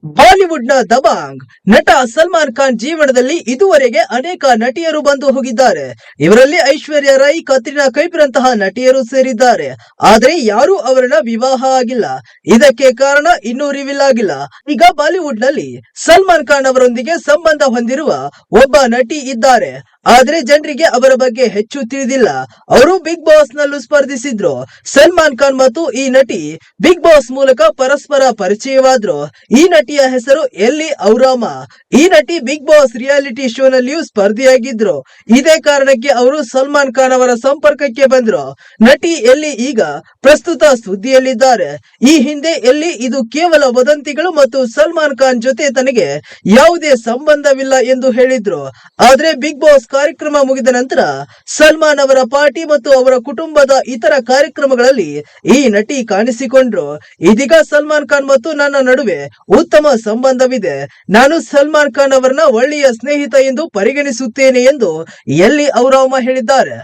Bollywood ನ ದಬಾಂಗ್ ನಟ ಸಲ್ಮಾನ್ ಖಾನ್ ಜೀವನದಲ್ಲಿ ಇದುವರೆಗೆ ಅನೇಕ ನಟಿಯರು ಬಂದು ಹೋಗಿದ್ದಾರೆ. ಇವರಲ್ಲಿ ಐಶ್ವರ್ಯ ರೈ, ಕತ್ರಿನಾ ಕೈಫ್ರಂತಹ ನಟಿಯರು ಸೇರಿದ್ದಾರೆ. ಆದರೆ ಯಾರೂ ಅವರನ್ನ ವಿವಾಹ ಆಗಿಲ್ಲ. ಇದಕ್ಕೆ ಕಾರಣ ಇನ್ನೂ ರಿವೀಲ್ ಆಗಿಲ್ಲ. ಈಗ ಬಾಲಿವುಡ್ ನಲ್ಲಿ ಸಲ್ಮಾನ್ ಖಾನ್ ಅವರೊಂದಿಗೆ ಸಂಬಂಧ ಹೊಂದಿರುವ ಒಬ್ಬ ನಟಿ ಇದ್ದಾರೆ. ಆದ್ರೆ ಜನರಿಗೆ ಅವರ ಬಗ್ಗೆ ಹೆಚ್ಚು ತಿಳಿದಿಲ್ಲ. ಅವರು ಬಿಗ್ ಬಾಸ್ ನಲ್ಲೂ ಸ್ಪರ್ಧಿಸಿದ್ರು. ಸಲ್ಮಾನ್ ಖಾನ್ ಮತ್ತು ಈ ನಟಿ ಬಿಗ್ ಬಾಸ್ ಮೂಲಕ ಪರಸ್ಪರ ಪರಿಚಯವಾದ್ರು. ಈ ನಟಿಯ ಹೆಸರು ಎಲ್ಲಿ ಔರಾಮ. ಈ ನಟಿ ಬಿಗ್ ಬಾಸ್ ರಿಯಾಲಿಟಿ ಶೋ ನಲ್ಲಿಯೂ ಸ್ಪರ್ಧಿಯಾಗಿದ್ರು. ಇದೇ ಕಾರಣಕ್ಕೆ ಅವರು ಸಲ್ಮಾನ್ ಖಾನ್ ಅವರ ಸಂಪರ್ಕಕ್ಕೆ ಬಂದ್ರು. ನಟಿ ಎಲ್ಲಿ ಈಗ ಪ್ರಸ್ತುತ ಸುದ್ದಿಯಲ್ಲಿದ್ದಾರೆ. ಈ ಹಿಂದೆ ಎಲ್ಲಿ ಇದು ಕೇವಲ ವದಂತಿಗಳು ಮತ್ತು ಸಲ್ಮಾನ್ ಖಾನ್ ಜೊತೆ ತನಗೆ ಯಾವುದೇ ಸಂಬಂಧವಿಲ್ಲ ಎಂದು ಹೇಳಿದ್ರು. ಆದ್ರೆ ಬಿಗ್ ಬಾಸ್ ಕಾರ್ಯಕ್ರಮ ಮುಗಿದ ನಂತರ ಸಲ್ಮಾನ್ ಅವರ ಪಾರ್ಟಿ ಮತ್ತು ಅವರ ಕುಟುಂಬದ ಇತರ ಕಾರ್ಯಕ್ರಮಗಳಲ್ಲಿ ಈ ನಟಿ ಕಾಣಿಸಿಕೊಂಡ್ರು. ಇದೀಗ ಸಲ್ಮಾನ್ ಖಾನ್ ಮತ್ತು ನನ್ನ ನಡುವೆ ಉತ್ತಮ ಸಂಬಂಧವಿದೆ. ನಾನು ಸಲ್ಮಾನ್ ಖಾನ್ ಅವರನ್ನ ಒಳ್ಳೆಯ ಸ್ನೇಹಿತ ಎಂದು ಪರಿಗಣಿಸುತ್ತೇನೆ ಎಂದು ಎಲ್ಲಿ ಔರಾಮ ಹೇಳಿದ್ದಾರೆ.